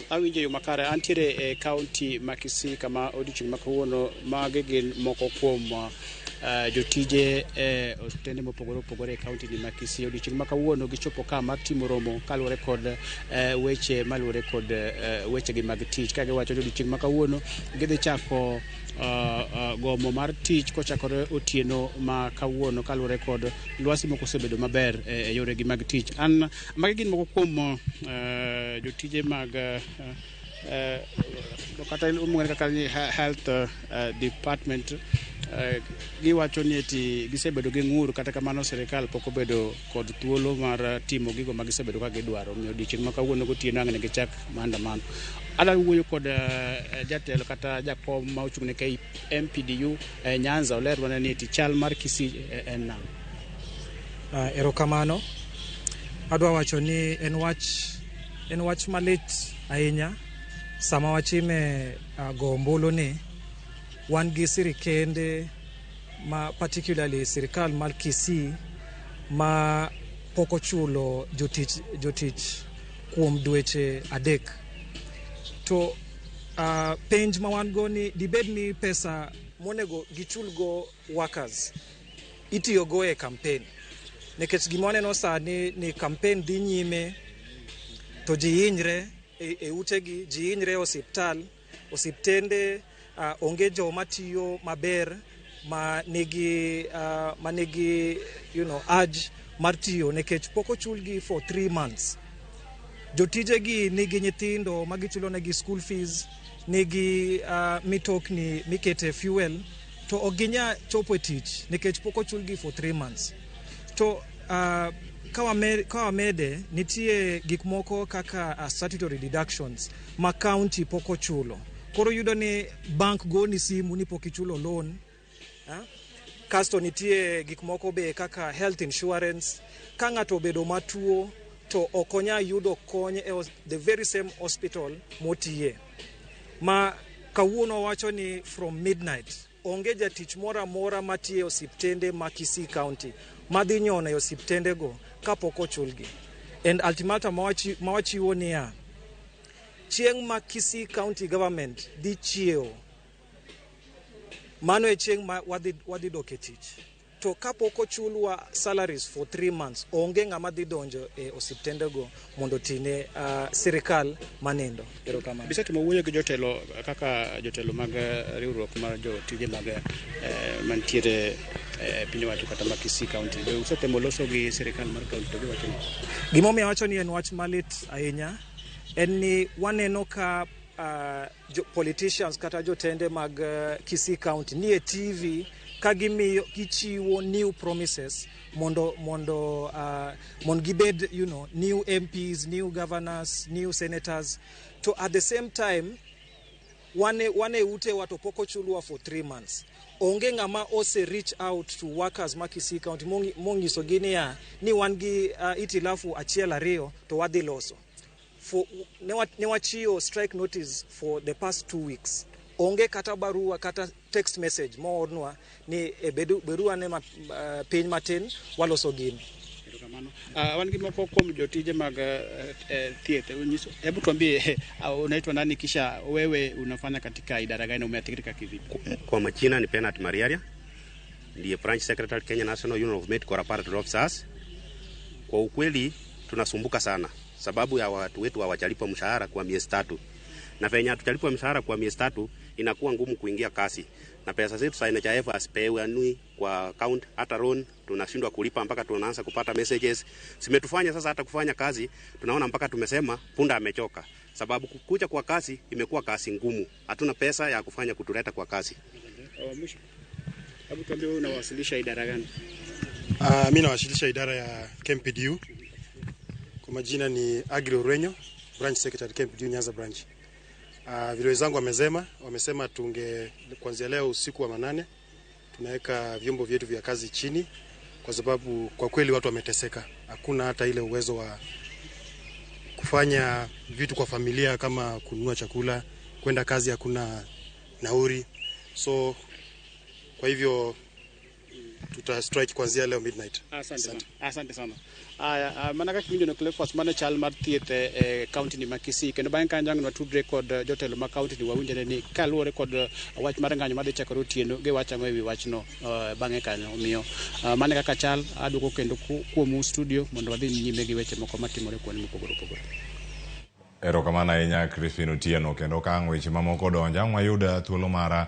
awinjo yo makare antiere e county ma Kisii kama odiochieng' ma kawuono mage gin moko kuom jotije osiptende mopogore opogore e kaunti ni ma Kisii. Odiochieng' ma kawuono gichopo ka mar timo romo kaluwore kod weche maluwore kod weche gi mag tich, ka giwacho ni odiochieng' ma kawuono gidhi chako gomo mar tich kochakore otieno ma kawuono kaluwore kod lwasi moko osebedo maber e yore gi mag tich. Magi gin moko kuom jotije mag kata umwe kaka health department giwacho ni eti gisebedo gi ng'ur, kata kamano sirikal pok obedo kod thuolo mar timo gigo ma gisebedo ka gidwaro. Omiyo odiochieng' ma kawuono gotieno ang' ne gichak maandamano. Ada wuoyo kod jatelo kata jakom ma ochung' ne MPDU Nyanza olerwa ni eti chal mar Kisii en nang'. Erokamano. Adwa wacho ni en wach malit ahinya sama wachime go ombulu ni wan gi sirikende ma particularly sirikal mar Kisii ma pok ochulo jotich kuom dweche 3. To penj ma wan go ni dibed ni pesa monego gichulgo workers itiyo go e campaign, nikech gima waneno sani ni campaign dhi nyime to ji hinyre e utegi, ji hinyre osiptende onge jo matiyo maber ma nigi urge mar tiyo nikech pok ochulgi for 3 months. Jotijegi nigi nyithindo ma gichulo negi school fees, nigi mitokni mikete fuel, to oginya chopo tich nikech pok ochulgi for 3 months. To kawamede nitie gik moko kaka statutory deductions ma county pok ochulo. Koro yudo ni bank go ni simu ni pok ichulo loan. Kasto nitie gik moko be kaka health insurance. Ka ng'ato obedo matuo to okonya yudo kony e the very same hospital motiye. Ma kawuono wacho ni from midnight onge jatich mora mora matiye osiptende ma Kisii County madhi nyono e osiptende go kapok ochulgi. And ultimatum mawachiwo niya, chieng' ma Kisii County government dhi chiewo, mano e chieng' ma wadhi dok e tich. To kapok ochulwa salaries for 3 months, onge ng'ama dhi donjo e osiptende go mondo tine sirikal manindo. Erokamano. Bisetimo wuoyo gi jotelo kaka jotelo mag riwruok mar jotije mag mantiere piny wacho kata ma Kisii County. Usetemo loso gi sirikal mar county to giwacho ni gimomiyo wacho ni en wach malit ahinya en ni waneno ka politicians kata jotende mag Kisii County ni e TV ka gichiwo new promises mondo gibed new MPs, new governors, new senators. To at the same time wane ute watu poko chulwa for 3 months. Onge ngama ose reach out to workers ma Kisii County mongiso gini ya ni wangi itilafu achiel ariyo to wadhi loso. Ne wachiwo strike notice for the past 2 weeks. Onge kata barua kata text message moornwa ni berua ne piny matin waloso gini. Wan gi moko kuom jotije mag Thieth. Hebu tuambie unaitwa nani, kisha wewe unafanya katika idara gani, umeathirika kivipi? Kwa majina ni Penat Mariaria, ndiye branch secretary Kenya National Union of Medical Apparatus Officers. Kwa ukweli tunasumbuka sana sababu ya watu wetu hawajalipa mshahara kwa miezi 3. Na venye hatujalipwa mshahara kwa miezi 3 inakuwa ngumu kuingia kazi. Na pesa zetu za NHIF asipewe anui kwa account, hata loan tunashindwa kulipa mpaka tunaanza kupata messages. Simetufanya sasa hata kufanya kazi tunaona mpaka tumesema punda amechoka. Sababu kukuja kwa kazi imekuwa kazi ngumu. Hatuna pesa ya kufanya kutuleta kwa kazi. Mwisho. Hebu tuambie wewe unawasilisha idara gani? Mimi nawasilisha idara ya KMPDU. Kwa majina ni Agri Urenyo, branch secretary KMPDU Nyanza branch. Vile wenzangu wamesema kuanzia leo usiku wa manane tunaweka vyombo vyetu vya kazi chini, kwa sababu kwa kweli watu wameteseka. Hakuna hata ile uwezo wa kufanya vitu kwa familia kama kununua chakula, kwenda kazi hakuna nauri. So kwa hivyo tuta strike kuanzia leo midnight. Asante sana. Manaka kiminjo no Cleophas mane chal mar thieth county ni ma Kisii kendo bang' kanjang no tudre kod jotelo ma county ni wawinjore ni kaluwore kod wach mar ng'anyo madhi chakore otieno gi wacha ngo ewi wachno bang'e kanyo omiyo mane kaka chal aduoko kendo kuom studio mondo wadhi nyime gi weche moko matimore kuonde mopogore opogore. Erokamano ahinya Crispin Otieno, kendo ka weche mamoko donja wayuda thuolo mara